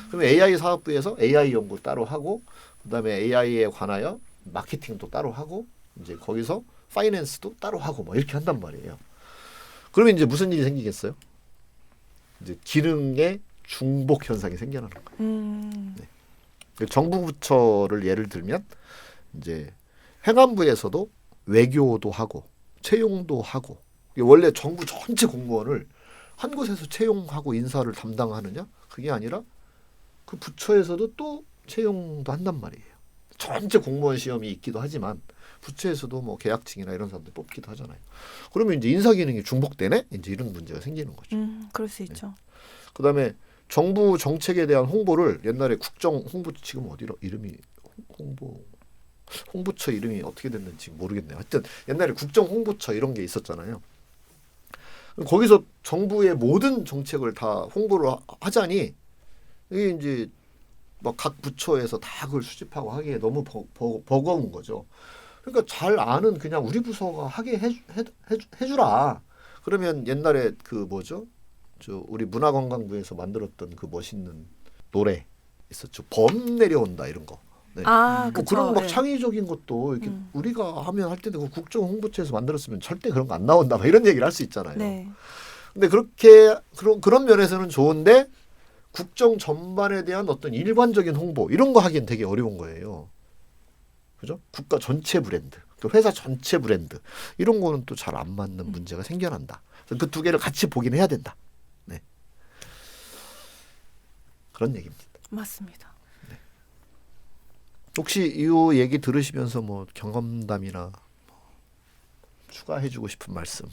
Speaker 2: 그러면 AI 사업부에서 AI 연구 따로 하고 그다음에 AI에 관하여 마케팅도 따로 하고 이제 거기서 파이낸스도 따로 하고 뭐 이렇게 한단 말이에요. 그러면 이제 무슨 일이 생기겠어요? 이제 기능의 중복 현상이 생겨나는 거예요. 네. 정부 부처를 예를 들면 이제 행안부에서도 외교도 하고 채용도 하고 원래 정부 전체 공무원을 한 곳에서 채용하고 인사를 담당하느냐? 그게 아니라 그 부처에서도 또 채용도 한단 말이에요. 전체 공무원 시험이 있기도 하지만 부처에서도 뭐 계약직이나 이런 사람들 뽑기도 하잖아요. 그러면 이제 인사 기능이 중복되네? 이제 이런 문제가 생기는 거죠.
Speaker 3: 그럴 수 있죠.
Speaker 2: 네. 그다음에 정부 정책에 대한 홍보를 옛날에 국정 홍보 지금 어디로 이름이 홍보처 이름이 어떻게 됐는지 모르겠네요. 하여튼 옛날에 국정 홍보처 이런 게 있었잖아요. 거기서 정부의 모든 정책을 다 홍보를 하자니 이게 이제 막 각 부처에서 다 그걸 수집하고 하기에 너무 버거운 거죠. 그러니까 잘 아는 그냥 우리 부서가 하게 해주라. 그러면 옛날에 그 뭐죠? 저 우리 문화관광부에서 만들었던 그 멋있는 노래 있었죠. 범 내려온다 이런 거. 네.
Speaker 3: 아,
Speaker 2: 뭐
Speaker 3: 그쵸.
Speaker 2: 그런 막
Speaker 3: 네.
Speaker 2: 창의적인 것도 이렇게 우리가 하면 할 텐데 그 국정 홍보처에서 만들었으면 절대 그런 거 안 나온다. 막 이런 얘기를 할 수 있잖아요.
Speaker 3: 네.
Speaker 2: 근데 그렇게 그런 면에서는 좋은데 국정 전반에 대한 어떤 일반적인 홍보 이런 거 하기엔 되게 어려운 거예요. 그죠? 국가 전체 브랜드, 그 회사 전체 브랜드 이런 거는 또 잘 안 맞는 문제가 생겨난다. 그 두 개를 같이 보긴 해야 된다. 네. 그런 얘기입니다.
Speaker 3: 맞습니다.
Speaker 2: 혹시 이 얘기 들으시면서 뭐 경험담이나 뭐 추가해주고 싶은 말씀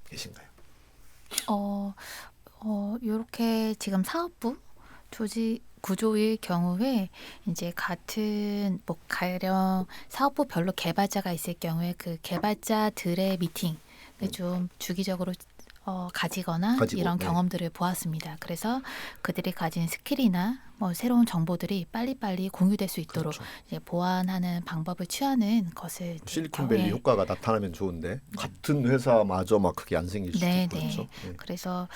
Speaker 2: 계신가요?
Speaker 4: 요렇게 지금 사업부 조직 구조의 경우에 이제 같은 뭐 가령 사업부별로 개발자가 있을 경우에 그 개발자들의 미팅을 좀 주기적으로 가지거나 이런
Speaker 2: 네.
Speaker 4: 경험들을 보았습니다. 그래서 그들이 가진 스킬이나 뭐 새로운 정보들이 빨리빨리 공유될 수 있도록
Speaker 2: 그렇죠.
Speaker 4: 이제 보완하는 방법을 취하는 것을 이제
Speaker 2: 실리콘밸리
Speaker 4: 경우에
Speaker 2: 효과가 나타나면 좋은데 같은 회사마저 막 그게 안 생길 수도
Speaker 4: 네,
Speaker 2: 있고 그렇죠. 네.
Speaker 4: 그래서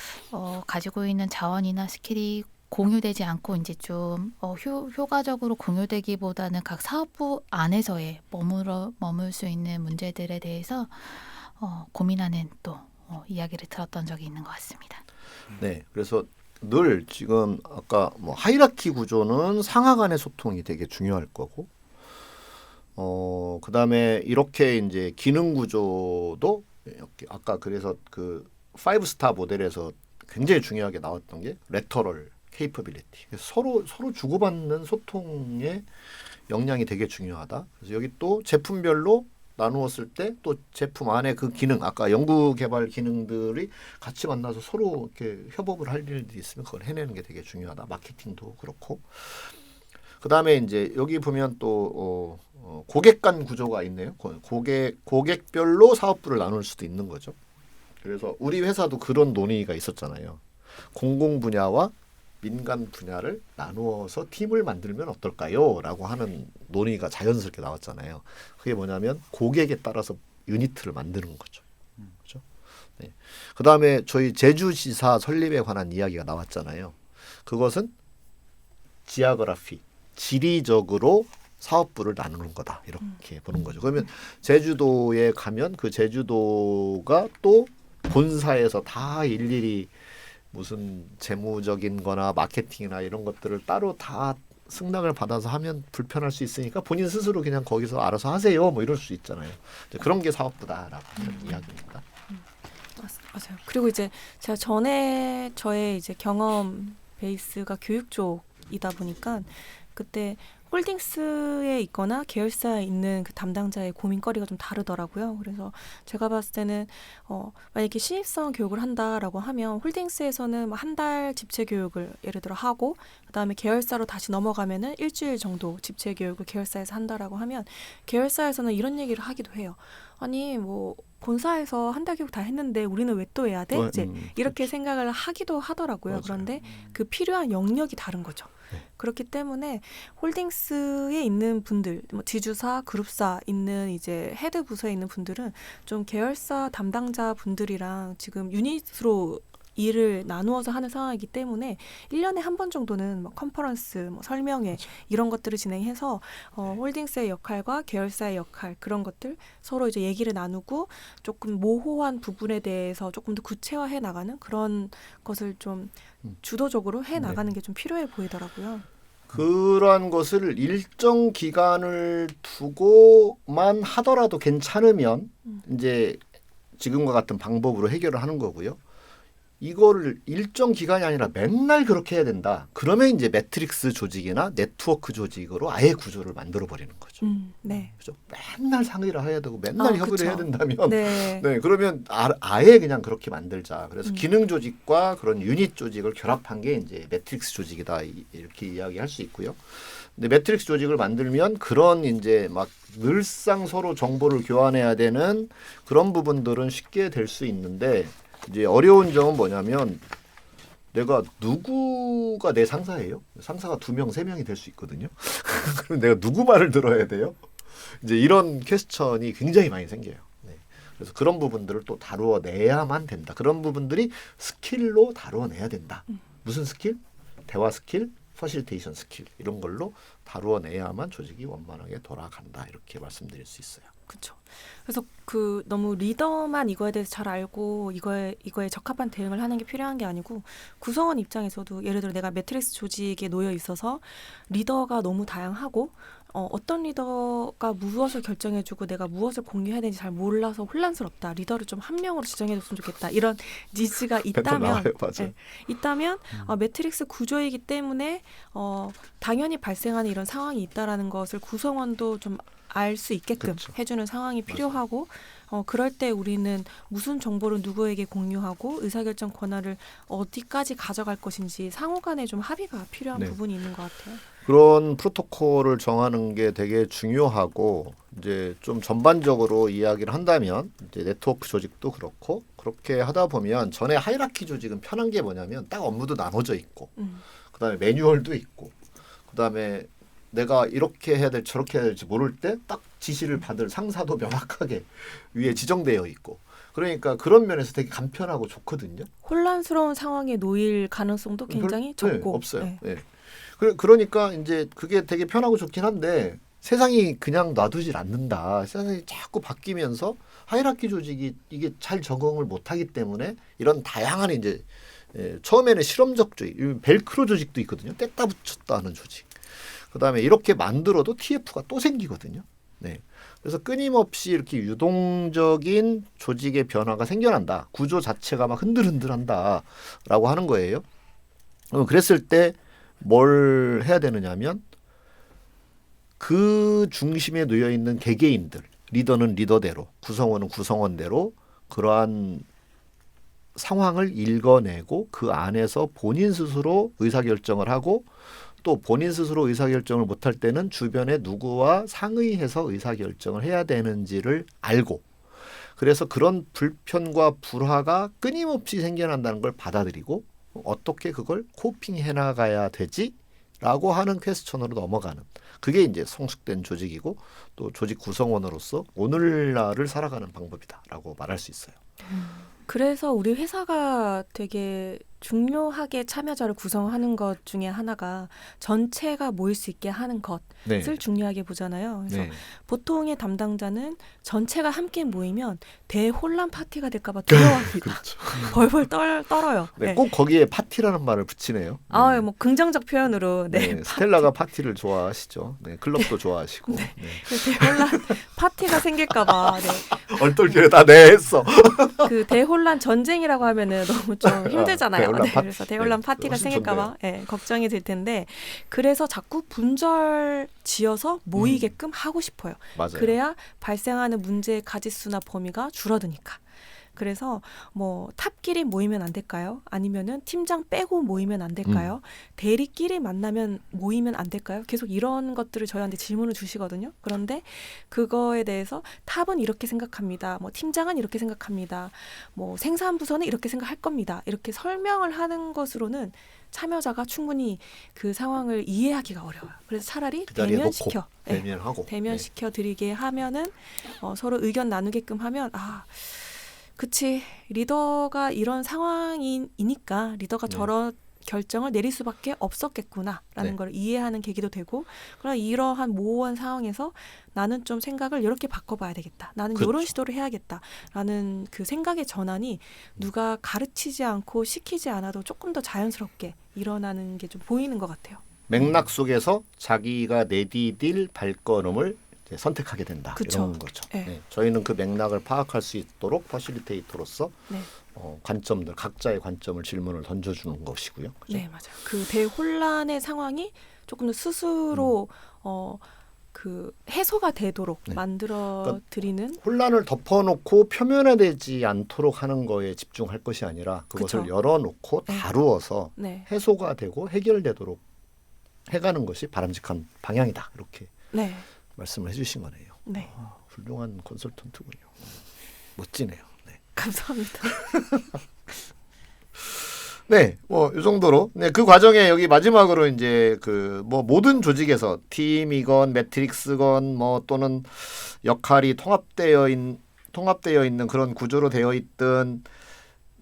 Speaker 4: 가지고 있는 자원이나 스킬이 공유되지 않고 이제 좀 효과적으로 공유되기보다는 각 사업부 안에서의 머물 수 있는 문제들에 대해서 고민하는 또 이야기를 들었던 적이 있는 것 같습니다.
Speaker 2: 네, 그래서 늘 지금 아까 뭐 하이라키 구조는 상하 간의 소통이 되게 중요할 거고, 그다음에 이렇게 이제 기능 구조도 이렇게 아까 그래서 그 5스타 모델에서 굉장히 중요하게 나왔던 게 레터럴 케이퍼빌리티. 서로 주고받는 소통의 역량이 되게 중요하다. 그래서 여기 또 제품별로 나누었을 때 또 제품 안에 그 기능, 아까 연구 개발 기능들이 같이 만나서 서로 이렇게 협업을 할 일들이 있으면 그걸 해내는 게 되게 중요하다. 마케팅도 그렇고. 그 다음에 이제 여기 보면 또 고객 간 구조가 있네요. 고객별로 사업부를 나눌 수도 있는 거죠. 그래서 우리 회사도 그런 논의가 있었잖아요. 공공 분야와 민간 분야를 나누어서 팀을 만들면 어떨까요? 라고 하는 논의가 자연스럽게 나왔잖아요. 그게 뭐냐면 고객에 따라서 유니트를 만드는 거죠. 그렇죠? 네. 그 다음에 저희 제주지사 설립에 관한 이야기가 나왔잖아요. 그것은 지아그라피, 지리적으로 사업부를 나누는 거다. 이렇게 보는 거죠. 그러면 제주도에 가면 그 제주도가 또 본사에서 다 일일이 무슨 재무적인 거나 마케팅이나 이런 것들을 따로 다 승낙을 받아서 하면 불편할 수 있으니까 본인 스스로 그냥 거기서 알아서 하세요. 뭐 이럴 수 있잖아요. 그런 게 사업부다라고 하는 이야기입니다.
Speaker 3: 맞아요. 그리고 이제 제가 전에 저의 이제 경험 베이스가 교육 쪽이다 보니까 그때 홀딩스에 있거나 계열사에 있는 그 담당자의 고민거리가 좀 다르더라고요. 그래서 제가 봤을 때는 만약에 신입사원 교육을 한다라고 하면 홀딩스에서는 한 달 집체 교육을 예를 들어 하고 그다음에 계열사로 다시 넘어가면은 일주일 정도 집체 교육을 계열사에서 한다라고 하면 계열사에서는 이런 얘기를 하기도 해요. 아니 뭐 본사에서 한 달 교육 다 했는데 우리는 왜 또 해야 돼? 이제 이렇게 생각을 하기도 하더라고요.
Speaker 2: 맞아요.
Speaker 3: 그런데 그 필요한 영역이 다른 거죠.
Speaker 2: 네.
Speaker 3: 그렇기 때문에 홀딩스에 있는 분들, 뭐 지주사, 그룹사 있는 이제 헤드 부서에 있는 분들은 좀 계열사 담당자 분들이랑 지금 유닛으로 일을 나누어서 하는 상황이기 때문에 1년에 한 번 정도는 뭐 컨퍼런스, 뭐 설명회 이런 것들을 진행해서 홀딩스의 역할과 계열사의 역할 그런 것들 서로 이제 얘기를 나누고 조금 모호한 부분에 대해서 조금 더 구체화해 나가는 그런 것을 좀 주도적으로 해 나가는 게 좀 필요해 보이더라고요.
Speaker 2: 그러한 것을 일정 기간을 두고만 하더라도 괜찮으면 이제 지금과 같은 방법으로 해결을 하는 거고요. 이거를 일정 기간이 아니라 맨날 그렇게 해야 된다. 그러면 이제 매트릭스 조직이나 네트워크 조직으로 아예 구조를 만들어 버리는 거죠.
Speaker 3: 네.
Speaker 2: 그죠? 맨날 상의를 해야 되고 맨날 협의를
Speaker 3: 그쵸.
Speaker 2: 해야 된다면
Speaker 3: 네.
Speaker 2: 네, 그러면 아예 그냥 그렇게 만들자. 그래서 기능 조직과 그런 유닛 조직을 결합한 게 이제 매트릭스 조직이다. 이렇게 이야기할 수 있고요. 근데 매트릭스 조직을 만들면 그런 이제 막 늘상 서로 정보를 교환해야 되는 그런 부분들은 쉽게 될 수 있는데 이제 어려운 점은 뭐냐면 내가 누구가 내 상사예요? 상사가 2명, 3명이 될 수 있거든요. 그럼 내가 누구 말을 들어야 돼요? 이제 이런 퀘스천이 굉장히 많이 생겨요. 네. 그래서 그런 부분들을 또 다루어내야만 된다. 그런 부분들이 스킬로 다루어내야 된다. 무슨 스킬? 대화 스킬, 퍼실테이션 스킬 이런 걸로 다루어내야만 조직이 원만하게 돌아간다. 이렇게 말씀드릴 수 있어요.
Speaker 3: 그렇죠. 그래서 그 너무 리더만 이거에 대해서 잘 알고 이거에 적합한 대응을 하는 게 필요한 게 아니고 구성원 입장에서도 예를 들어 내가 매트릭스 조직에 놓여 있어서 리더가 너무 다양하고 어떤 리더가 무엇을 결정해주고 내가 무엇을 공유해야 되는지 잘 몰라서 혼란스럽다. 리더를 좀 한 명으로 지정해줬으면 좋겠다. 이런 니즈가 있다면,
Speaker 2: 맞아요.
Speaker 3: 있다면 매트릭스 구조이기 때문에 당연히 발생하는 이런 상황이 있다라는 것을 구성원도 좀 알 수 있게끔
Speaker 2: 그렇죠.
Speaker 3: 해주는 상황이 필요하고 그럴 때 우리는 무슨 정보를 누구에게 공유하고 의사결정 권한을 어디까지 가져갈 것인지 상호간에 좀 합의가 필요한
Speaker 2: 네.
Speaker 3: 부분이 있는 것 같아요.
Speaker 2: 그런 프로토콜을 정하는 게 되게 중요하고 이제 좀 전반적으로 이야기를 한다면 이제 네트워크 조직도 그렇고 그렇게 하다 보면 전에 하이라키 조직은 편한 게 뭐냐면 딱 업무도 나눠져 있고 그다음에 매뉴얼도 있고 그다음에 내가 이렇게 해야 될지 저렇게 해야 될지 모를 때 딱 지시를 받을 상사도 명확하게 위에 지정되어 있고 그러니까 그런 면에서 되게 간편하고 좋거든요.
Speaker 3: 혼란스러운 상황에 놓일 가능성도 굉장히 적고
Speaker 2: 없어요.
Speaker 3: 네.
Speaker 2: 네. 그러니까 이제 그게 되게 편하고 좋긴 한데 세상이 그냥 놔두질 않는다. 세상이 자꾸 바뀌면서 하이라키 조직이 이게 잘 적응을 못하기 때문에 이런 다양한 이제 처음에는 실험적주의, 벨크로 조직도 있거든요. 뗐다 붙였다 하는 조직. 그다음에 이렇게 만들어도 TF가 또 생기거든요. 네. 그래서 끊임없이 이렇게 유동적인 조직의 변화가 생겨난다. 구조 자체가 막 흔들흔들한다라고 하는 거예요. 그랬을 때 뭘 해야 되느냐면 그 중심에 놓여 있는 개개인들, 리더는 리더대로, 구성원은 구성원대로 그러한 상황을 읽어내고 그 안에서 본인 스스로 의사결정을 하고 또 본인 스스로 의사결정을 못할 때는 주변에 누구와 상의해서 의사결정을 해야 되는지를 알고 그래서 그런 불편과 불화가 끊임없이 생겨난다는 걸 받아들이고 어떻게 그걸 코핑해 나가야 되지? 라고 하는 퀘스천으로 넘어가는 그게 이제 성숙된 조직이고 또 조직 구성원으로서 오늘날을 살아가는 방법이다라고 말할 수 있어요.
Speaker 3: 그래서 우리 회사가 되게 중요하게 참여자를 구성하는 것 중에 하나가 전체가 모일 수 있게 하는 것을 중요하게 보잖아요. 그래서 보통의 담당자는 전체가 함께 모이면 대혼란 파티가 될까 봐 두려워합니다.
Speaker 2: 그렇죠.
Speaker 3: 벌벌 떨어요.
Speaker 2: 네,
Speaker 3: 네.
Speaker 2: 꼭 거기에 파티라는 말을 붙이네요.
Speaker 3: 아, 뭐 긍정적 표현으로 네.
Speaker 2: 스텔라가 파티를 좋아하시죠. 네, 클럽도 좋아하시고. 네.
Speaker 3: 대혼란 파티가 생길까 봐. 네.
Speaker 2: 얼떨결에 다 했어.
Speaker 3: 그 대혼란 전쟁이라고 하면은 너무 좀 힘들잖아요.
Speaker 2: 대혼란 파티.
Speaker 3: 그래서 대혼란
Speaker 2: 네,
Speaker 3: 파티가
Speaker 2: 훨씬
Speaker 3: 생길까봐 걱정이 될 텐데 그래서 자꾸 분절 지어서 모이게끔 하고 싶어요.
Speaker 2: 맞아요.
Speaker 3: 그래야 발생하는 문제의 가지수나 범위가 줄어드니까. 그래서 뭐 탑끼리 모이면 안 될까요? 아니면은 팀장 빼고 모이면 안 될까요? 대리끼리 만나면 모이면 안 될까요? 계속 이런 것들을 저희한테 질문을 주시거든요. 그런데 그거에 대해서 탑은 이렇게 생각합니다. 뭐 팀장은 이렇게 생각합니다. 뭐 생산부서는 이렇게 생각할 겁니다. 이렇게 설명을 하는 것으로는 참여자가 충분히 그 상황을 이해하기가 어려워요. 그래서 차라리
Speaker 2: 그 자리에
Speaker 3: 대면시켜,
Speaker 2: 놓고 대면하고
Speaker 3: 대면시켜 드리게 하면은 서로 의견 나누게끔 하면 그치 리더가 이런 상황이니까 리더가 저런 결정을 내릴 수밖에 없었겠구나라는 걸 이해하는 계기도 되고 그럼 이러한 모호한 상황에서 나는 좀 생각을 이렇게 바꿔봐야 되겠다. 나는 이런 시도를 해야겠다라는 그 생각의 전환이 누가 가르치지 않고 시키지 않아도 조금 더 자연스럽게 일어나는 게 좀 보이는 것 같아요.
Speaker 2: 맥락 속에서 자기가 내디딜 발걸음을 선택하게 된다.
Speaker 3: 그쵸.
Speaker 2: 이런 거죠.
Speaker 3: 네.
Speaker 2: 네. 저희는 그 맥락을 파악할 수 있도록 퍼실리테이터로서
Speaker 3: 네.
Speaker 2: 관점들 각자의 관점을 질문을 던져주는 것이고요. 그죠?
Speaker 3: 네, 맞아요. 그 대혼란의 상황이 조금 더 스스로 그 해소가 되도록 만들어 드리는
Speaker 2: 혼란을 덮어놓고 표면화되지 않도록 하는 거에 집중할 것이 아니라 그것을
Speaker 3: 그쵸.
Speaker 2: 열어놓고 다루어서
Speaker 3: 네.
Speaker 2: 해소가 되고 해결되도록 해가는 것이 바람직한 방향이다. 이렇게
Speaker 3: 네.
Speaker 2: 말씀을 해주신 거네요.
Speaker 3: 네.
Speaker 2: 훌륭한 컨설턴트군요. 멋지네요. 네.
Speaker 3: 감사합니다.
Speaker 2: 네, 뭐 이 정도로. 네, 그 과정에 여기 마지막으로 이제 그 뭐 모든 조직에서 팀이건 매트릭스건 뭐 또는 역할이 통합되어 있는 그런 구조로 되어 있든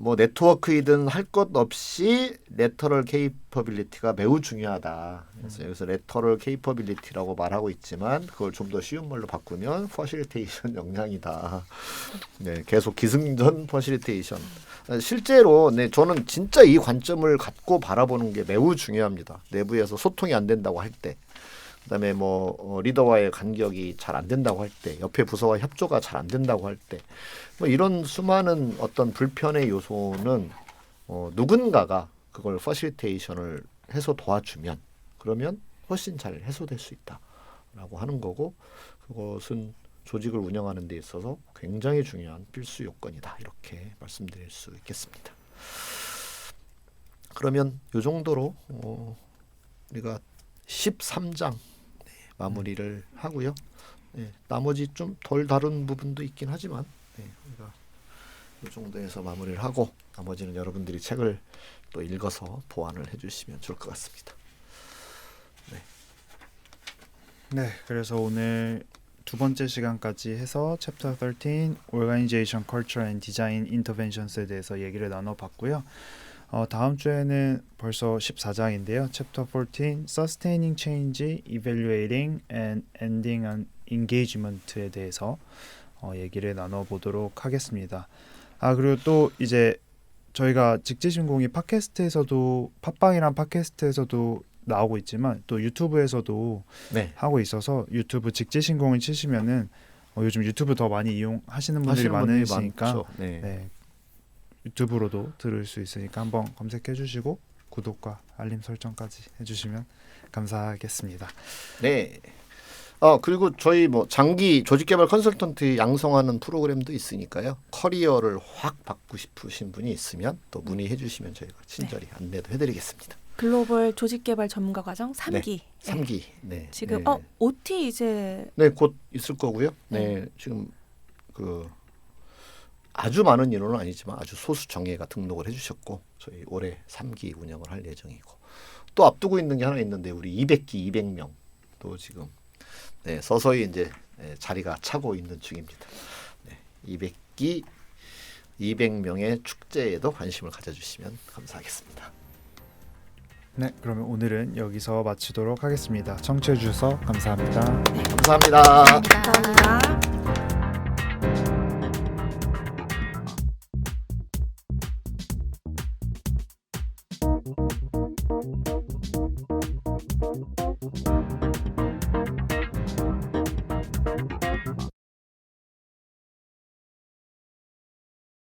Speaker 2: 뭐 네트워크이든 할 것 없이 레터럴 케이퍼빌리티가 매우 중요하다. 그래서 여기서 레터럴 케이퍼빌리티라고 말하고 있지만 그걸 좀 더 쉬운 말로 바꾸면 퍼실리테이션 역량이다. 네, 계속 기승전 퍼실리테이션. 실제로 네, 저는 진짜 이 관점을 갖고 바라보는 게 매우 중요합니다. 내부에서 소통이 안 된다고 할 때, 그다음에 뭐 리더와의 간격이 잘 안 된다고 할 때, 옆에 부서와 협조가 잘 안 된다고 할 때, 뭐 이런 수많은 어떤 불편의 요소는 누군가가 그걸 퍼실리테이션을 해서 도와주면 그러면 훨씬 잘 해소될 수 있다라고 하는 거고, 그것은 조직을 운영하는 데 있어서 굉장히 중요한 필수 요건이다, 이렇게 말씀드릴 수 있겠습니다. 그러면 이 정도로 우리가 13장 마무리를 하고요. 네, 나머지 좀 덜 다룬 부분도 있긴 하지만 우리가 이 정도에서 마무리를 하고 나머지는 여러분들이 책을 또 읽어서 보완을 해주시면 좋을 것 같습니다.
Speaker 1: 네, 그래서 오늘 두 번째 시간까지 해서 챕터 13 Organization Culture and Design Interventions에 대해서 얘기를 나눠봤고요. 다음 주에는 벌써 14장인데요. 챕터 14 Sustaining Change, Evaluating and Ending an Engagement에 대해서 얘기를 나눠보도록 하겠습니다. 그리고 또 이제 저희가 직지신공이 팟캐스트에서도 팟빵이랑 팟캐스트에서도 나오고 있지만 또 유튜브에서도
Speaker 2: 네.
Speaker 1: 하고 있어서 유튜브 직지신공을 치시면은 요즘 유튜브 더 많이 이용하시는 분들이
Speaker 2: 하시는 분들이
Speaker 1: 많으시니까
Speaker 2: 많죠. 네.
Speaker 1: 네, 유튜브로도 들을 수 있으니까 한번 검색해 주시고 구독과 알림 설정까지 해주시면 감사하겠습니다.
Speaker 2: 네. 그리고 저희 뭐 장기 조직개발 컨설턴트 양성하는 프로그램도 있으니까요. 커리어를 확 받고 싶으신 분이 있으면 또 문의해 주시면 저희가 친절히 안내도 해드리겠습니다.
Speaker 3: 글로벌 조직개발 전문가 과정 3기.
Speaker 2: 3기. 네.
Speaker 3: 지금
Speaker 2: 네.
Speaker 3: OT 이제
Speaker 2: 네, 곧 있을 거고요. 네, 지금 그 아주 많은 인원은 아니지만 아주 소수 정예가 등록을 해주셨고 저희 올해 3기 운영을 할 예정이고 또 앞두고 있는 게 하나 있는데 우리 200기 200명 또 지금 서서히 이제 자리가 차고 있는 중입니다. 200기 200명의 축제에도 관심을 가져주시면 감사하겠습니다.
Speaker 1: 네, 그러면 오늘은 여기서 마치도록 하겠습니다. 청취해 주셔서 감사합니다.
Speaker 2: 감사합니다.
Speaker 3: 감사합니다.